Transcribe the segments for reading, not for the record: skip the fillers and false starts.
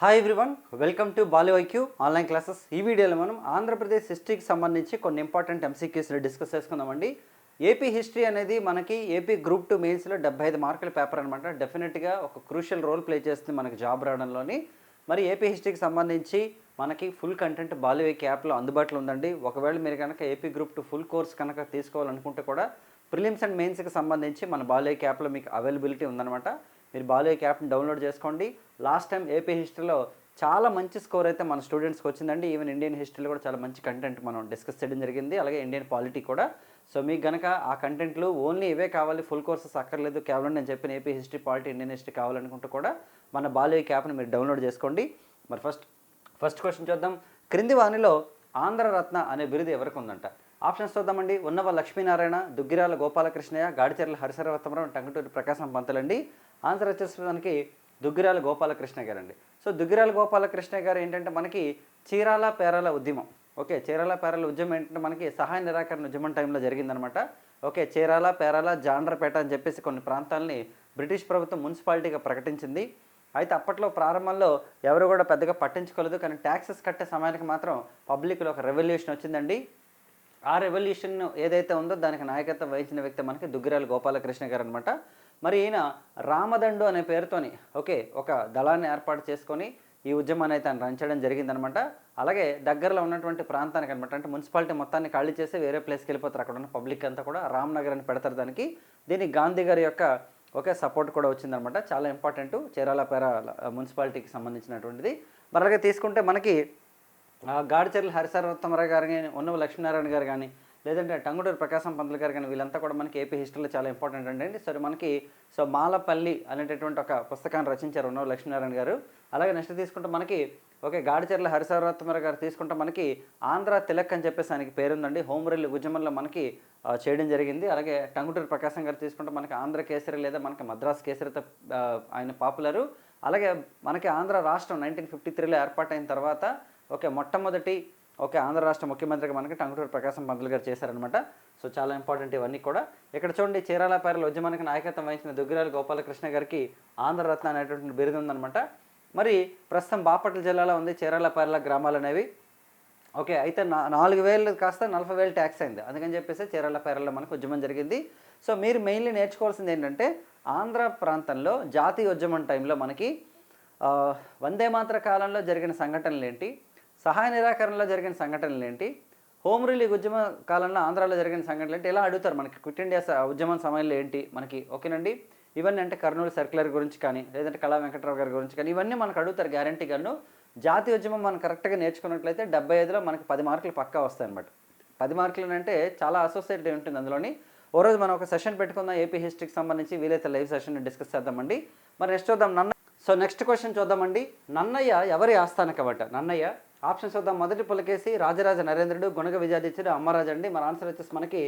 Hi everyone, welcome to Balu IQ online classes. ఈ వీడియోలో మనం ఆంధ్రప్రదేశ్ హిస్టరీకి సంబంధించి కొన్ని ఇంపార్టెంట్ ఎంసీక్యూస్ని డిస్కస్ చేసుకుందామండి. ఏపీ హిస్టరీ అనేది మనకి ఏపీ గ్రూప్ 2 మెయిన్స్లో 75 మార్కుల పేపర్ అనమాట. డెఫినెట్గా ఒక క్రూషియల్ రోల్ ప్లే చేస్తుంది మనకి జాబ్ రావడంలోని. మరి ఏపీ హిస్టరీకి సంబంధించి మనకి ఫుల్ కంటెంట్ బాలు ఐక్యూ యాప్లో అందుబాటులో ఉందండి. ఒకవేళ మీరు కనుక ఏపీ గ్రూప్ 2 ఫుల్ కోర్స్ కనుక తీసుకోవాలనుకుంటే కూడా ప్రిలిమ్స్ అండ్ మెయిన్స్కి సంబంధించి మన బాలు ఐక్యూ యాప్లో మీకు అవైలబిలిటీ ఉందన్నమాట. మీరు బాలు ఐక్యూ యాప్ని డౌన్లోడ్ చేసుకోండి. లాస్ట్ టైం ఏపీ హిస్టరీలో చాలా మంచి స్కోర్ అయితే మన స్టూడెంట్స్కి వచ్చిందండి. ఈవెన్ ఇండియన్ హిస్టరీలో కూడా చాలా మంచి కంటెంట్ మనం డిస్కస్ చేయడం జరిగింది, అలాగే ఇండియన్ పాలిటీ కూడా. సో మీకు కనుక ఆ కంటెంట్లు ఓన్లీ ఇవే కావాలి, ఫుల్ కోర్సెస్ అక్కర్లేదు, కేవలం నేను చెప్పిన AP history, polity, Indian history కావాలనుకుంటే కూడా మన బాలు ఐక్యూ యాప్ని మీరు డౌన్లోడ్ చేసుకోండి. మరి ఫస్ట్ క్వశ్చన్ చూద్దాం. క్రింది వానిలో ఆంధ్రరత్న అనే బిరుదు ఎవరికి ఉందంట? ఆప్షన్స్ చూద్దామండి. ఉన్నవ లక్ష్మీనారాయణ, దుగ్గిరాల గోపాలకృష్ణయ్య, గాడిచెర్ల హరిసర్వత్తమరావు, టంగుటూరి ప్రకాశం పంతులండి. ఆన్సర్ వచ్చేసి మనకి దుగ్గిరాల గోపాలకృష్ణ గారండి. సో దుగ్గిరాల గోపాలకృష్ణ గారు ఏంటంటే మనకి చీరాల పేరాల ఉద్యమం, ఓకే, చీరాల పేరాల ఉద్యమం ఏంటంటే మనకి సహాయ నిరాకరణ ఉద్యమం టైంలో జరిగిందనమాట. ఓకే, చీరాల పేరాల జాండ్రపేట అని చెప్పేసి కొన్ని ప్రాంతాలని బ్రిటిష్ ప్రభుత్వం మున్సిపాలిటీగా ప్రకటించింది. అయితే అప్పట్లో ప్రారంభంలో ఎవరు కూడా పెద్దగా పట్టించుకోలేదు, కానీ ట్యాక్సెస్ కట్టే సమయానికి మాత్రం పబ్లిక్లో ఒక రెవల్యూషన్ వచ్చిందండి. ఆ రెవల్యూషన్ ఏదైతే ఉందో దానికి నాయకత్వం వహించిన వ్యక్తి మనకి దుగ్గిరాల గోపాలకృష్ణ గారు అనమాట. మరి ఈయన రామదండు అనే పేరుతోని ఒక దళాన్ని ఏర్పాటు చేసుకొని ఈ ఉద్యమాన్ని అయితే రన్ చేయడం జరిగిందనమాట. అలాగే దగ్గరలో ఉన్నటువంటి ప్రాంతానికి అనమాట, అంటే మున్సిపాలిటీ మొత్తాన్ని ఖాళీ చేసి వేరే ప్లేస్కి వెళ్ళిపోతారు. అక్కడ ఉన్న పబ్లిక్ అంతా కూడా రామ్నగర్ అని పెడతారు దానికి. దీనికి గాంధీ గారి యొక్క సపోర్ట్ కూడా వచ్చిందనమాట. చాలా ఇంపార్టెంట్ చీరాల పేరాల మున్సిపాలిటీకి సంబంధించినటువంటిది. మరి అలాగే తీసుకుంటే మనకి గాడిచెర్ల హరిసర్వత్తమరావు గారు కానీ, ఉన్నవ లక్ష్మీనారాయణ గారు కానీ, లేదంటే టంగుటూరి ప్రకాశం పంతులు గారు కానీ, వీళ్ళంతా కూడా మనకి ఏపీ హిస్టరీలో చాలా ఇంపార్టెంట్ అండి. సరే మనకి మాలపల్లి అనేటటువంటి ఒక పుస్తకాన్ని రచించారు ఉన్నవ లక్ష్మీనారాయణ గారు. అలాగే నెక్స్ట్ తీసుకుంటే మనకి గాడిచెర్ల హరిసర్వత్తమరావు గారు తీసుకుంటే మనకి ఆంధ్ర తిలక్ అని చెప్పేసి ఆయనకి పేరుందండి. హోమ్ రూల్ ఉద్యమంలో మనకి చేయడం జరిగింది. అలాగే టంగుటూరి ప్రకాశం గారు తీసుకుంటే మనకి ఆంధ్ర కేసరి లేదా మనకి మద్రాస్ కేసరితో ఆయన పాపులరు. అలాగే మనకి ఆంధ్ర రాష్ట్రం 1953లో ఏర్పాటైన తర్వాత మొట్టమొదటి ఆంధ్ర రాష్ట్ర ముఖ్యమంత్రిగా మనకి టంగుటూరి ప్రకాశం పంతులు గారు చేశారనమాట. సో చాలా ఇంపార్టెంట్ ఇవన్నీ కూడా. ఇక్కడ చూడండి, చీరాల పేరాల ఉద్యమానికి నాయకత్వం వహించిన దుగ్గిరాల గోపాలకృష్ణ గారికి ఆంధ్రరత్న అనేటువంటి బిరుదు ఉందనమాట. మరి ప్రస్తుతం బాపట్ల జిల్లాలో ఉంది చీరాల పేరాల గ్రామాలు అనేవి. అయితే 4,000 కాస్త 40,000 ట్యాక్స్ అయింది, అందుకని చెప్పేసి చీరాల పేరాల్లో మనకు ఉద్యమం జరిగింది. సో మీరు మెయిన్లీ నేర్చుకోవాల్సింది ఏంటంటే ఆంధ్ర ప్రాంతంలో జాతీయ ఉద్యమం టైంలో మనకి వందే మాతర కాలంలో జరిగిన సంఘటనలు ఏంటి, సహాయ నిరాకరణలో జరిగిన సంఘటనలు ఏంటి, హోమ్ రిలీగ్ ఉద్యమ కాలంలో ఆంధ్రాలో జరిగిన సంఘటనలు ఏంటి, ఇలా అడుగుతారు. మనకి క్విట్ ఇండియా ఉద్యమం సమయంలో ఏంటి మనకి, ఓకేనండి. ఇవన్నీ అంటే కర్నూలు సర్క్యులర్ గురించి కానీ, లేదంటే కళా వెంకటరావు గారి గురించి కానీ, ఇవన్నీ మనకు అడుగుతారు గ్యారంటీగాను. జాతీయ ఉద్యమం మనం కరెక్ట్గా నేర్చుకున్నట్లయితే 75లో మనకి 10 మార్కులు పక్కా వస్తాయి అనమాట. 10 మార్కులు అంటే చాలా అసోసియేట్ ఉంటుంది అందులోని. ఓ రోజు మనం ఒక సెషన్ పెట్టుకుందాం ఏపీ హిస్టరీకి సంబంధించి, వీలైతే లైవ్ సెషన్ డిస్కస్ చేద్దామండి. మరి నెక్స్ట్ చూద్దాం నెక్స్ట్ క్వశ్చన్ చూద్దామండి. నన్నయ్య ఎవరి ఆస్థాన కవట? నన్నయ్య ఆప్షన్స్ చూద్దాం. మొదటి పులకేసి, రాజరాజ నరేంద్రుడు, గుణగ విజయాదిత్యుడు, అమ్మరాజు అండి. మన ఆన్సర్ వచ్చేసి మనకి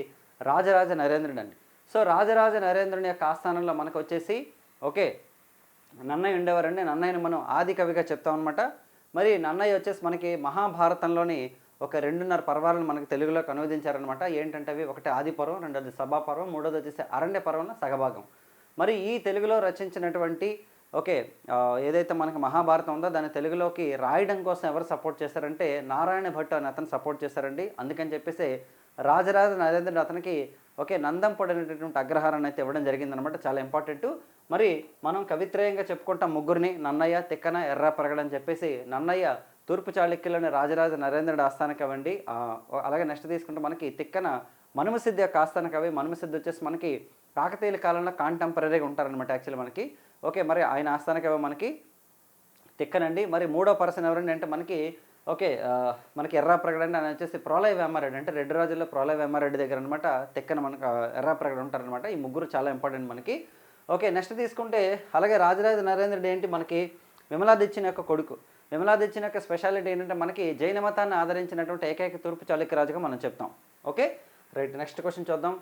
రాజరాజ నరేంద్రుడు అండి. సో రాజరాజ నరేంద్రుని యొక్క ఆస్థానంలో మనకు వచ్చేసి నన్నయ్య ఉండేవారండి. నన్నయ్యని మనం ఆది కవిగా చెప్తాం అనమాట. మరి నన్నయ్య వచ్చేసి మనకి మహాభారతంలోని 2.5 పర్వాలను మనకి తెలుగులోకి అనువదించారనమాట. ఏంటంటే అవి ఒకటి ఆది పర్వం, రెండోది సభాపర్వం, మూడోది వచ్చేసి అరణ్య పర్వంలో సగభాగం. మరి ఈ తెలుగులో రచించినటువంటి ఏదైతే మనకి మహాభారతం ఉందో దాన్ని తెలుగులోకి రాయడం కోసం ఎవరు సపోర్ట్ చేశారంటే నారాయణ భట్టు అని అతను సపోర్ట్ చేశారండి. అందుకని చెప్పేసి రాజరాజ నరేంద్రుడు అతనికి నందంపొడి అనేటటువంటి అగ్రహారాన్ని అయితే ఇవ్వడం జరిగిందనమాట. చాలా ఇంపార్టెంట్. మరి మనం కవిత్రయంగా చెప్పుకుంటాం ముగ్గురిని, నన్నయ్య, తిక్కన, ఎర్రాపరగడ అని చెప్పేసి. నన్నయ్య తూర్పు చాళుక్యులోని రాజరాజ నరేంద్రుడు ఆస్థాన కవి అండి. అలాగే నెక్స్ట్ తీసుకుంటే మనకి తిక్కన మనుమసిద్ధి యొక్క ఆస్థాన కవి. మనుమసిద్ధి వచ్చేసి మనకి కాకతీయుల కాలంలో కాంటెంపరీగా ఉంటారనమాట యాక్చువల్లీ మనకి. మరి ఆయన ఆస్థాన కవి మనకి తిక్కనండి. మరి మూడో పర్సన్ ఎవరండి అంటే మనకి ఎర్రాప్రగడ అండి. ఆయన వచ్చేసి ప్రోలయ వేమారెడ్డి, అంటే రెడ్డి రాజుల్లో ప్రోలయ వేమారెడ్డి దగ్గర అనమాట తిక్కన మనకు ఎర్రాప్రగడ ఉంటారనమాట. ఈ ముగ్గురు చాలా ఇంపార్టెంట్ మనకి. నెక్స్ట్ తీసుకుంటే అలాగే రాజరాజ నరేంద్రుడు ఏంటి మనకి విమలాదిత్యుని యొక్క కొడుకు. విమలాదిత్యుని యొక్క స్పెషాలిటీ ఏంటంటే మనకి జైన మతాన్ని ఆదరించినటువంటి ఏకైక తూర్పు చాళుక్య రాజుగా మనం చెప్తాం. రైట్, నెక్స్ట్ క్వశ్చన్ చూద్దాం.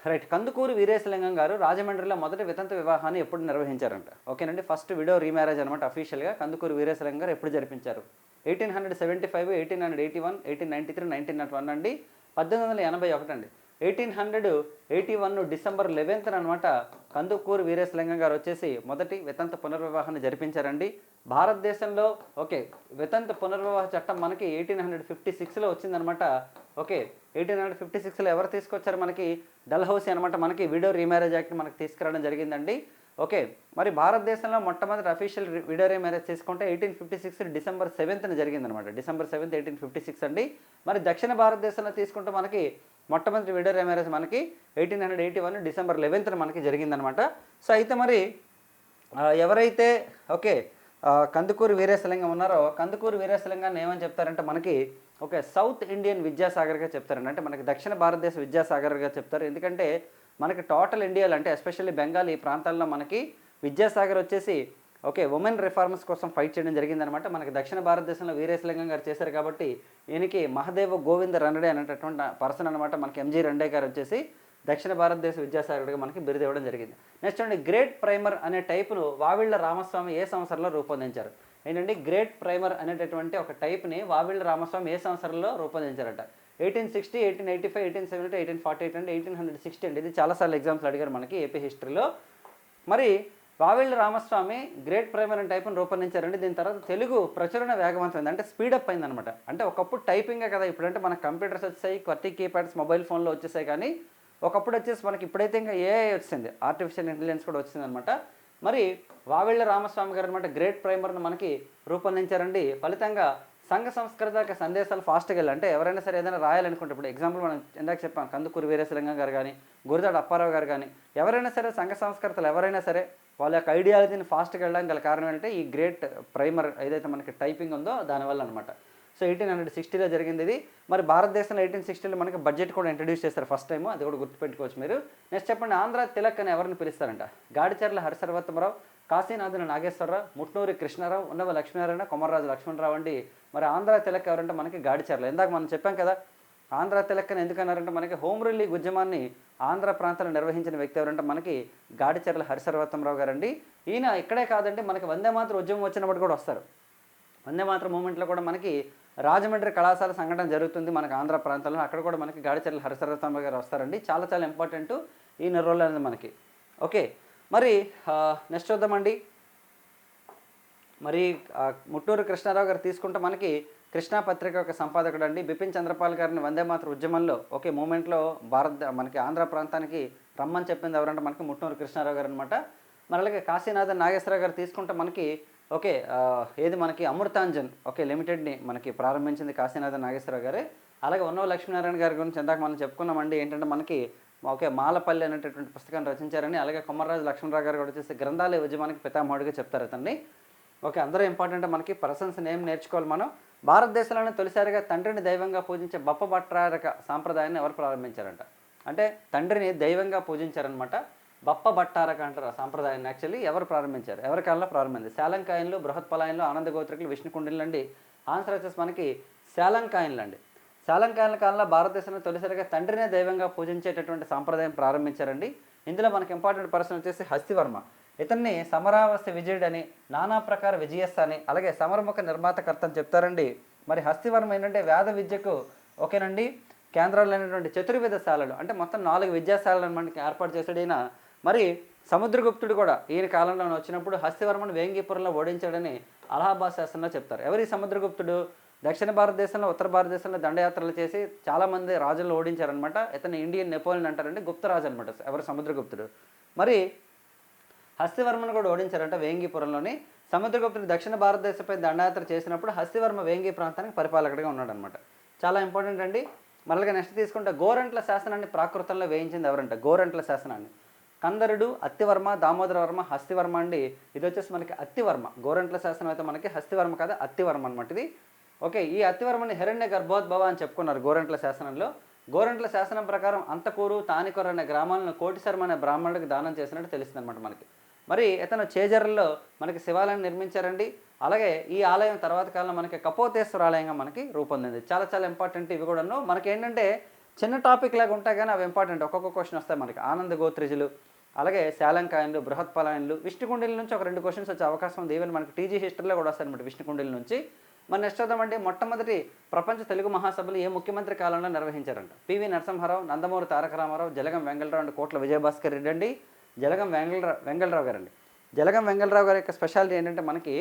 రైట్, కందుకూరి వీరేశలింగం గారు రాజమండ్రిలో మొదటి వితంతు వివాహాన్ని ఎప్పుడు నిర్వహించారంట? ఓకేనండి, ఫస్ట్ విడో రీమ్యారేజ్ అనమాట. అఫీషియల్గా కందుకూరి వీరేశలింగం గారు ఎప్పుడు జరిపించారు? 1875, 1881, 1893, 1901 అండి. 1881 అండి. 1881 డిసెంబర్ 11న అనమాట కందుకూరు వీరేశలింగం గారు వచ్చేసి మొదటి వితంతు పునర్వివాహాన్ని జరిపించారండి. భారతదేశంలో వితంతు పునర్వివాహ చట్టం మనకి 1856లో వచ్చిందనమాట. 1856లో ఎవరు తీసుకొచ్చారు? మనకి డల్హౌసీ అనమాట మనకి విడో రీమ్యారేజ్ యాక్ట్ మనకి తీసుకురావడం జరిగిందండి. మరి భారతదేశంలో మొట్టమొదటి అఫీషియల్ విడో రీమ్యారేజ్ తీసుకుంటే 1856 డిసెంబర్ 7న జరిగిందనమాట. డిసెంబర్ 7, 1856 అండి. మరి దక్షిణ భారతదేశంలో తీసుకుంటే మనకి మొట్టమొదటి విడో రీమ్యారేజ్ మనకి 1881 డిసెంబర్ 11న మనకి జరిగిందనమాట. సో అయితే మరి ఎవరైతే కందుకూరు వీరేశలింగం ఉన్నారో కందుకూరు వీరేశలింగాన్ని ఏమని చెప్తారంటే మనకి సౌత్ ఇండియన్ విద్యాసాగర్గా చెప్తారండి. అంటే మనకి దక్షిణ భారతదేశ విద్యాసాగర్గా చెప్తారు. ఎందుకంటే మనకి టోటల్ ఇండియాలో అంటే ఎస్పెషల్లీ బెంగాల్ ఈ ప్రాంతాల్లో మనకి విద్యాసాగర్ వచ్చేసి ఉమెన్ రిఫార్మ్స్ కోసం ఫైట్ చేయడం జరిగిందనమాట. మనకి దక్షిణ భారతదేశంలో వీరేశలింగం గారు చేశారు కాబట్టి ఈయనకి మహదేవ గోవింద రణడే అనేటటువంటి పర్సన్ అనమాట. మనకి ఎంజీ రండే గారు వచ్చేసి దక్షిణ భారతదేశ విద్యాసాగరుడిగా మనకి బిరుదు ఇవ్వడం జరిగింది. నెక్స్ట్ అండి గ్రేట్ ప్రైమర్ అనే టైపును వావిళ్ళ రామస్వామి ఏ సంవత్సరంలో రూపొందించారు? ఏంటంటే గ్రేట్ ప్రైమర్ అనేటటువంటి ఒక టైప్ని వావిళ్ళ రామస్వామి ఏ సంవత్సరంలో రూపొందించారట? 1860, 1885, 1870, 1848 అండి, 1860 అండి. ఇది చాలాసార్లు ఎగ్జామ్స్లో అడిగారు మనకి ఏపీ హిస్టరీలో. మరి వావిళ్ళ రామస్వామి గ్రేట్ ప్రైమర్ అనే టైప్ని రూపొందించారండి. దీని తర్వాత తెలుగు ప్రచురణ వేగవంతమైంది, అంటే స్పీడప్ అయిందనమాట. అంటే ఒకప్పుడు టైపింగే కదా, ఇప్పుడంటే మనకు కంప్యూటర్స్ వచ్చాయి, క్వర్టీ కీప్యాడ్స్ మొబైల్ ఫోన్లో వచ్చేసాయి. కానీ ఒకప్పుడు వచ్చేసి మనకి ఇప్పుడైతే ఇంకా ఏఐ వచ్చింది, ఆర్టిఫిషియల్ ఇంటెలిజెన్స్ కూడా వచ్చిందనమాట. మరి వావిళ్ళ రామస్వామి గారు అనమాట గ్రేట్ ప్రైమర్ను మనకి రూపొందించారండి. ఫలితంగా సంఘ సంస్కృత సందేశాలు ఫాస్ట్గా వెళ్ళి, అంటే ఎవరైనా సరే ఏదైనా రాయాలనుకుంటే, ఇప్పుడు ఎగ్జాంపుల్ మనం ఇందాక చెప్పాం కందుకూరు వీరేశలింగం గారు కానీ గురజాడ అప్పారావు గారు కానీ ఎవరైనా సరే సంఘ సంస్కృతలు ఎవరైనా సరే వాళ్ళ యొక్క ఐడియాలజీని ఫాస్ట్గా వెళ్ళడానికి గల కారణం ఏంటంటే ఈ గ్రేట్ ప్రైమర్ ఏదైతే మనకి టైపింగ్ ఉందో దానివల్ల అనమాట. సో 1860లో జరిగింది ఇది. మరి భారతదేశంలో 1860లో మనకి బడ్జెట్ కూడా ఇంట్రడ్యూస్ చేస్తారు ఫస్ట్ టైం, అది కూడా గుర్తుపెట్టుకోవచ్చు మీరు. నెక్స్ట్ చెప్పండి, ఆంధ్ర తిలక్ అని ఎవరిని పిలుస్తారంట? గాడిచర్ల హరిసర్వోత్తమరావు, కాశీనాథుని నాగేశ్వరరావు, ముట్నూరి కృష్ణారావు, ఉన్నవ లక్ష్మీనారాయణ, కొమర్రాజు లక్ష్మణరావు అండి. మరి ఆంధ్ర తిలక్ ఎవరంటే మనకి గాడిచర్ల. ఇందాక మనం చెప్పాం కదా ఆంధ్ర తిలక్ అని ఎందుకన్నారంటే మనకి హోమ్ రిలీగ్ ఉద్యమాన్ని ఆంధ్ర ప్రాంతంలో నిర్వహించిన వ్యక్తి ఎవరంటే మనకి గాడిచర్ల హరిసర్వోత్తమరావు గారండి. ఈయన ఇక్కడే కాదండి, మనకి వందే మాతరం ఉద్యమం వచ్చినప్పుడు కూడా వస్తారు. వందే మాతరం మూమెంట్లో కూడా మనకి రాజమండ్రి కళాశాల సంఘటన జరుగుతుంది మనకి ఆంధ్ర ప్రాంతంలో, అక్కడ కూడా మనకి గాడిచర్ల హరిసర్వోత్తమరావు గారు వస్తారండి. చాలా చాలా ఇంపార్టెంట్ ఈయన రోల్ అనేది మనకి. మరి నెక్స్ట్ చూద్దామండి. మరి ముట్టూరు కృష్ణారావు గారు తీసుకుంటే మనకి కృష్ణా పత్రిక యొక్క సంపాదకుడు అండి. బిపిన్ చంద్రపాల్ గారిని వందే మాతరం ఉద్యమంలో మూమెంట్లో మనకి ఆంధ్ర ప్రాంతానికి రమ్మని చెప్పింది ఎవరంటే మనకి ముట్టూరు కృష్ణారావు గారు అనమాట. మరి అలాగే కాశీనాథన్ నాగేశ్వరరావు గారు తీసుకుంటే మనకి ఏది మనకి అమృతాంజన్ లిమిటెడ్ని మనకి ప్రారంభించింది కాశీనాథన్ నాగేశ్వరరావు గారే. అలాగే ఉన్నవ లక్ష్మీనారాయణ గారి గురించి ఇందాక మనం చెప్పుకున్నామండి. ఏంటంటే మనకి మాలపల్లి అనేటటువంటి పుస్తకాన్ని రచించారని. అలాగే కొమర్రాజు లక్ష్మణరావు గారు కూడా వచ్చేసి గ్రంథాలయ ఉద్యమానికి పితామహుడిగా చెప్తారు అతన్ని. అందరూ ఇంపార్టెంట్ మనకి పర్సన్స్ నేమ్ నేర్చుకోవాలి మనం. భారతదేశంలోనే తొలిసారిగా తండ్రిని దైవంగా పూజించే బప్ప భట్టారక సాంప్రదాయాన్ని ఎవరు ప్రారంభించారంట? అంటే తండ్రిని దైవంగా పూజించారనమాట. బప్ప భట్టారక అంటారు ఆ సాంప్రదాయాన్ని. యాక్చువల్లీ ఎవరు ప్రారంభించారు, ఎవరి కాలంలో ప్రారంభించింది? శాలంకాయన్లు, బృహత్పలాయన్లు, ఆనంద గోత్రికులు, విష్ణుకుండిలు అండి. ఆన్సర్ వచ్చేసి మనకి శాలంకాయన్లు అండి. శాలంకాయన్ల కాలంలో భారతదేశంలో తొలిసారిగా తండ్రినే దైవంగా పూజించేటటువంటి సాంప్రదాయం ప్రారంభించారండి. ఇందులో మనకి ఇంపార్టెంట్ పర్సన్ వచ్చేసి హస్తివర్మ. ఇతన్ని సమరావస్య విజయుడని, నానా ప్రకార విజయస్త అని, అలాగే సమరముఖ నిర్మాతకర్త అని చెప్తారండి. మరి హస్తివర్మ ఏంటంటే వేద విద్యకు కేంద్రాలు అయినటువంటి చతుర్విధశాలలు, అంటే మొత్తం 4 విద్యాశాలను మనకి ఏర్పాటు చేశాడు ఈయన. మరి సముద్రగుప్తుడు కూడా ఈయన కాలంలో వచ్చినప్పుడు హస్తివర్మను వేంగీపురంలో ఓడించాడని అలహాబాద్ శాసనంలో చెప్తారు. ఎవరి సముద్రగుప్తుడు? దక్షిణ భారతదేశంలో, ఉత్తర భారతదేశంలో దండయాత్రలు చేసి చాలామంది రాజులను ఓడించారనమాట. ఇతను ఇండియన్ నెపోలియన్ అంటారండి, గుప్తరాజు అనమాట ఎవరు సముద్రగుప్తుడు. మరి హస్తివర్మను కూడా ఓడించారంట వేంగీపురంలోని. సముద్రగుప్తుడు దక్షిణ భారతదేశంపై దండయాత్ర చేసినప్పుడు హస్తివర్మ వేంగి ప్రాంతానికి పరిపాలకుడిగా ఉన్నాడు అనమాట. చాలా ఇంపార్టెంట్ అండి. మరలగా నెక్స్ట్ తీసుకుంటే గోరంట్ల శాసనాన్ని ప్రాకృతంలో వేయించింది ఎవరంట? గోరంట్ల శాసనాన్ని కందరుడు, అత్తివర్మ, దామోదరవర్మ, హస్తివర్మ అండి. ఇది వచ్చేసి మనకి అత్తివర్మ. గోరంట్ల శాసనం అయితే మనకి హస్తివర్మ కాదు, అత్తివర్మ అనమాట ఇది. ఈ అత్తివర్మని హిరణ్య గర్భోద్భవ అని చెప్పుకున్నారు గోరంట్ల శాసనంలో. గోరంట్ల శాసనం ప్రకారం అంతకూరు, తానికొర అనే గ్రామాలను కోటిశర్మ అనే బ్రాహ్మణుడికి దానం చేసినట్టు తెలుస్తుంది అనమాట మనకి. మరి ఇతను చేజర్లలో మనకి శివాలయం నిర్మించారండి. అలాగే ఈ ఆలయం తర్వాత కాలంలో మనకి కపోతేశ్వర ఆలయంగా మనకి రూపొందింది. చాలా చాలా ఇంపార్టెంట్ ఇవి కూడాను. మనకి ఏంటంటే చిన్న టాపిక్ లాగా ఉంటాయి కానీ అవి ఇంపార్టెంట్. ఒక్కొక్క క్వశ్చన్ వస్తాయి మనకి. ఆనంద గోత్రిజులు, అలాగే శాలంకాయన్లు, బృహత్పలాయన్లు, విష్ణుకుండిల నుంచి ఒక 2 క్వశ్చన్స్ వచ్చే అవకాశం ఉంది. ఈవెన్ మనకి టీజీ హిస్టరీలో కూడా వస్తాయి అనమాట విష్ణుకుండిల నుంచి. మరి నెక్స్ట్ చూద్దామండి, మొట్టమొదటి ప్రపంచ తెలుగు మహాసభలు ఏ ముఖ్యమంత్రి కాలంలో నిర్వహించారంట? పివి నరసింహారావు, నందమూరి తారక రామారావు, జలగం వెంగళరావు అండ్ కోట్ల విజయభాస్కర్ రెడ్డి అండి. జలగం వెంగళరావు గారండి. జలగం వెంగళరావు గారి యొక్క స్పెషాలిటీ ఏంటంటే మనకి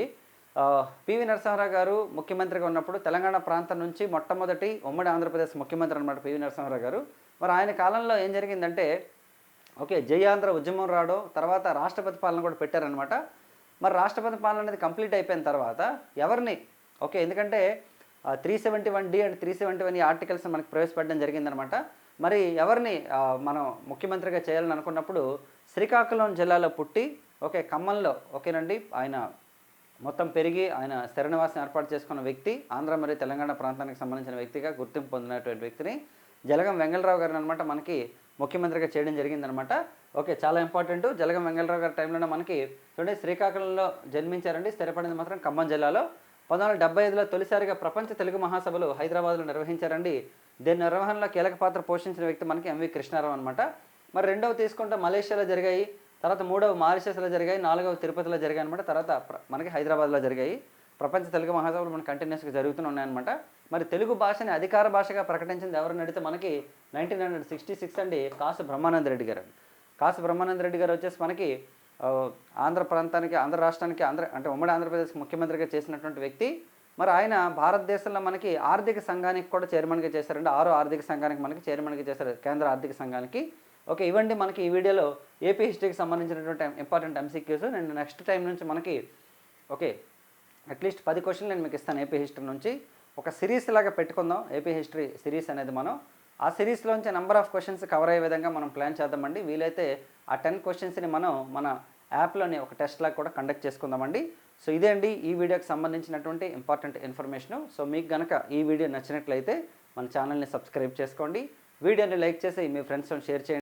పివి నరసింహారావు గారు ముఖ్యమంత్రిగా ఉన్నప్పుడు తెలంగాణ ప్రాంతం నుంచి మొట్టమొదటి ఉమ్మడి ఆంధ్రప్రదేశ్ ముఖ్యమంత్రి అనమాట పివి నరసింహారావు గారు. మరి ఆయన కాలంలో ఏం జరిగిందంటే జై ఆంధ్ర ఉద్యమం రావడం, తర్వాత రాష్ట్రపతి పాలన కూడా పెట్టారనమాట. మరి రాష్ట్రపతి పాలన అనేది కంప్లీట్ అయిపోయిన తర్వాత ఎవరిని ఎందుకంటే 371D అండ్ 371 ఆర్టికల్స్ మనకి ప్రవేశపెట్టడం జరిగిందనమాట. మరి ఎవరిని మనం ముఖ్యమంత్రిగా చేయాలని అనుకున్నప్పుడు శ్రీకాకుళం జిల్లాలో పుట్టి ఖమ్మంలో ఆయన మొత్తం పెరిగి ఆయన స్థిర నివాసం ఏర్పాటు చేసుకున్న వ్యక్తి, ఆంధ్ర మరియు తెలంగాణ ప్రాంతానికి సంబంధించిన వ్యక్తిగా గుర్తింపు పొందినటువంటి వ్యక్తిని జలగం వెంగళరావు గారిని అనమాట మనకి ముఖ్యమంత్రిగా చేయడం జరిగిందనమాట. చాలా ఇంపార్టెంట్. జలగం వెంగళరావు గారి టైంలోనే మనకి చూడండి శ్రీకాకుళంలో జన్మించారండి, స్థిరపడింది మాత్రం ఖమ్మం జిల్లాలో. 1975లో తొలిసారిగా ప్రపంచ తెలుగు మహాసభలు హైదరాబాద్లో నిర్వహించారండి. దీని నిర్వహణలో కీలక పాత్ర పోషించిన వ్యక్తి మనకి ఎంవి కృష్ణారావు అనమాట. మరి రెండవ తీసుకుంటే మలేషియాలో జరిగాయి, తర్వాత మూడవ మారిషస్లో జరిగాయి, నాలుగవ తిరుపతిలో జరిగాయి అనమాట, తర్వాత మనకి హైదరాబాద్లో జరిగాయి. ప్రపంచ తెలుగు మహాసభలు మనకి కంటిన్యూస్గా జరుగుతూనే ఉన్నాయన్నమాట. మరి తెలుగు భాషని అధికార భాషగా ప్రకటించింది ఎవరిని అడిగితే మనకి 1966 అండి కాసు బ్రహ్మానంద రెడ్డి గారు. కాసు బ్రహ్మానంద రెడ్డి గారు వచ్చేసి మనకి ఆంధ్ర ప్రాంతానికి, ఆంధ్ర రాష్ట్రానికి, అంటే ఉమ్మడి ఆంధ్రప్రదేశ్కి ముఖ్యమంత్రిగా చేసినటువంటి వ్యక్తి. మరి ఆయన భారతదేశంలో మనకి ఆర్థిక సంఘానికి కూడా చైర్మన్గా చేశారండి. 6వ ఆర్థిక సంఘానికి మనకి చైర్మన్గా చేశారు, కేంద్ర ఆర్థిక సంఘానికి. ఇవ్వండి మనకి ఈ వీడియోలో ఏపీ హిస్టరీకి సంబంధించినటువంటి ఇంపార్టెంట్ ఎంసీక్యూస్. నేను నెక్స్ట్ టైం నుంచి మనకి అట్లీస్ట్ 10 క్వశ్చన్లు నేను మీకు ఇస్తాను ఏపీ హిస్టరీ నుంచి. ఒక సిరీస్ లాగా పెట్టుకుందాం, ఏపీ హిస్టరీ సిరీస్ అనేది. మనం ఆ సిరీస్లోంచి నెంబర్ ఆఫ్ క్వశ్చన్స్ కవర్ అయ్యే విధంగా మనం ప్లాన్ చేద్దామండి. వీలైతే ఆ 10 క్వశ్చన్స్ని మనం మన యాప్లోని ఒక టెస్ట్ లాగా కూడా కండక్ట్ చేసుకుందామండి. సో ఇదే అండి ఈ వీడియోకి సంబంధించినటువంటి ఇంపార్టెంట్ ఇన్ఫర్మేషను. సో మీకు కనుక ఈ వీడియో నచ్చినట్లయితే మన ఛానల్ని సబ్స్క్రైబ్ చేసుకోండి, వీడియోని లైక్ చేసి మీ ఫ్రెండ్స్తో షేర్ చేయండి.